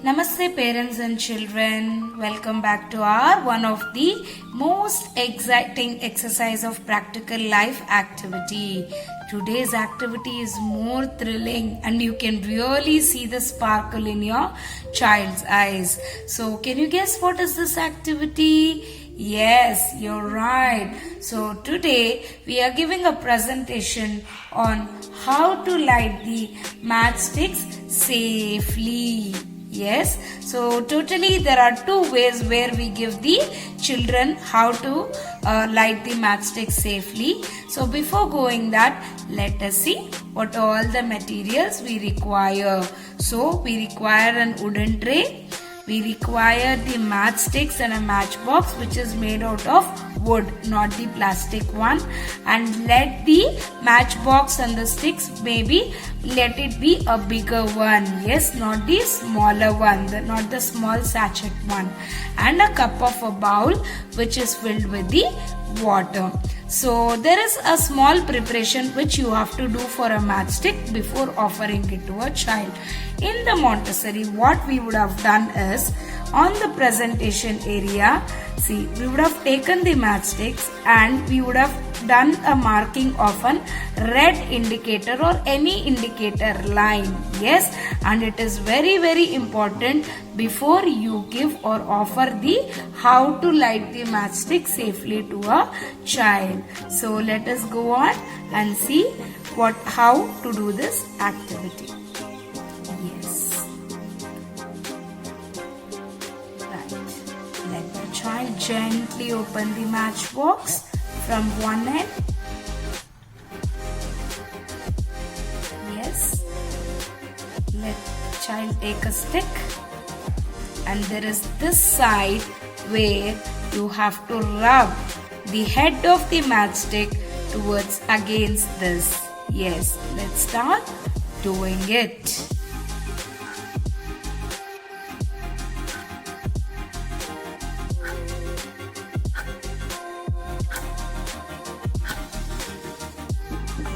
Namaste parents and children. Welcome back to our one of the most exciting exercise of practical life activity. Today's activity is more thrilling and you can really see the sparkle in your child's eyes. So can you guess what is this activity? Yes, you're right. So today we are giving a presentation on how to light the matchsticks safely. Yes, so totally there are two ways where we give the children how to light the matchstick safely. So before going that, let us see what all the materials we require. So we require an wooden tray. We require the matchsticks and a matchbox which is made out of wood, not the plastic one. And let the matchbox and the sticks let it be a bigger one. Yes, not the smaller one, not the small sachet one. And a cup of a bowl which is filled with the water. So there is a small preparation which you have to do for a matchstick before offering it to a child. In the Montessori, what we would have done is, on the presentation area, see, we would have taken the matchsticks and we would have done a marking of an red indicator or any indicator line. Yes, and it is very, very important before you give or offer the how to light the matchstick safely to a child. So let us go on and see how to do this activity. Yes. Right. Let the child gently open the matchbox from one end. Yes. Let the child take a stick. And there is this side where you have to rub the head of the matchstick towards against this. Yes, let's start doing it.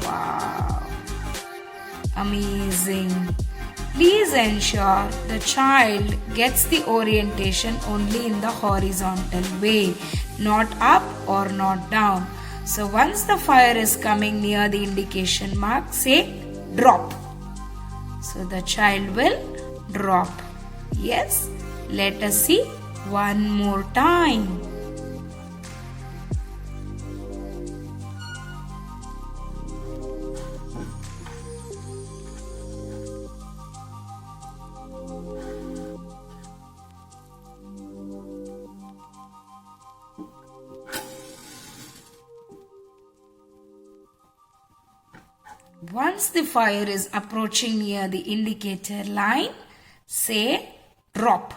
Wow, amazing. Please ensure the child gets the orientation only in the horizontal way, not up or not down. So once the fire is coming near the indication mark, say drop. So the child will drop. Yes, let us see one more time. Once the fire is approaching near the indicator line, say drop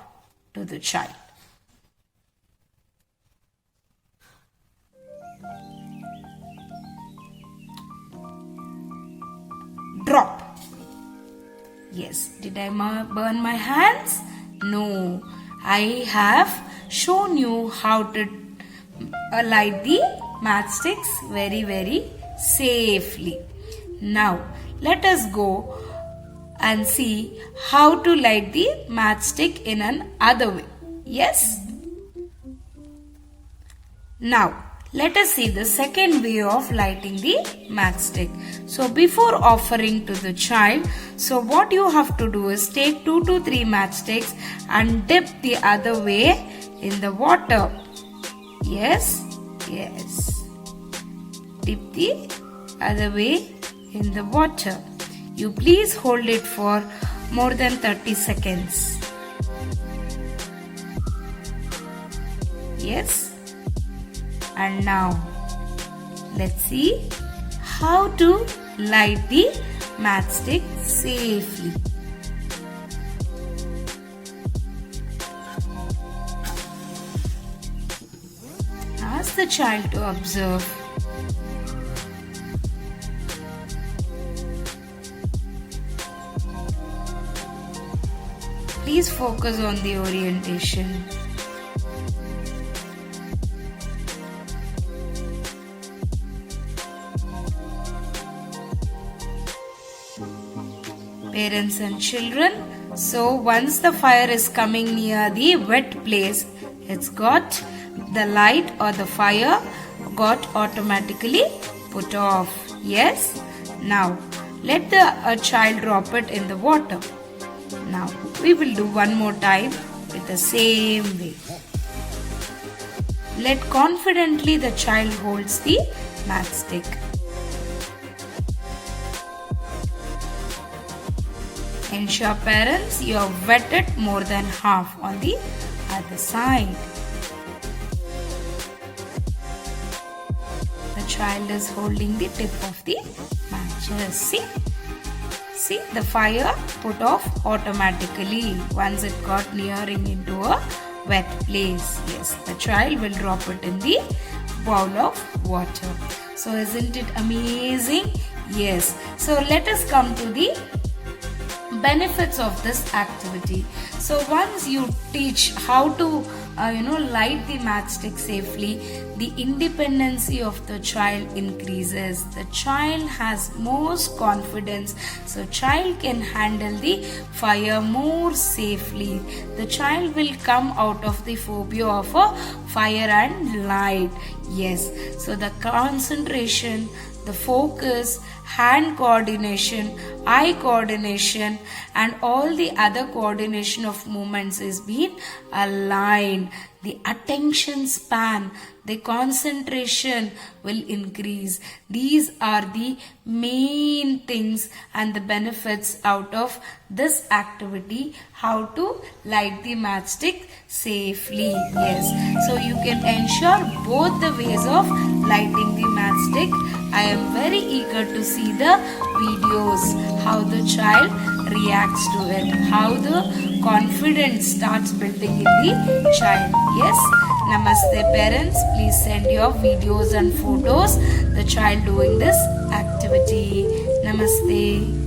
to the child. Drop. Yes, did I burn my hands? No, I have shown you how to light the matchsticks very, very safely. Now, let us go and see how to light the matchstick in another way. Yes? Now, let us see the second way of lighting the matchstick. So, before offering to the child, so what you have to do is take 2 to 3 matchsticks and dip the other way in the water. Yes? Yes. Dip the other way in the water. You please hold it for more than 30 seconds. Yes. And now let's see how to light the matchstick safely. Ask the child to observe. Please focus on the orientation. Parents and children, So once the fire is coming near the wet place, it's got the light or the fire got automatically put off. Yes. Now let a child drop it in the water. Now we will do one more time with the same way. Let confidently the child holds the matchstick. Ensure parents you have wetted more than half on the other side. The child is holding the tip of the matches. See the fire put off automatically once it got nearing into a wet place. Yes, the child will drop it in the bowl of water. So isn't it amazing? Yes. So let us come to the benefits of this activity. So once you teach how to light the matchstick safely, the independency of the child increases. The child has more confidence, so child can handle the fire more safely. The child will come out of the phobia of a fire and light. Yes, so the concentration, the focus, hand coordination, eye coordination, and all the other coordination of movements is being aligned. The attention span, the concentration will increase. These are the main things and the benefits out of this activity, how to light the matchstick safely. Yes, so you can ensure both the ways of lighting the matchstick. I am very eager to see the videos, how the child reacts to it, how the confidence starts building in the child. Yes, namaste parents, please send your videos and photos the child doing this activity. Namaste.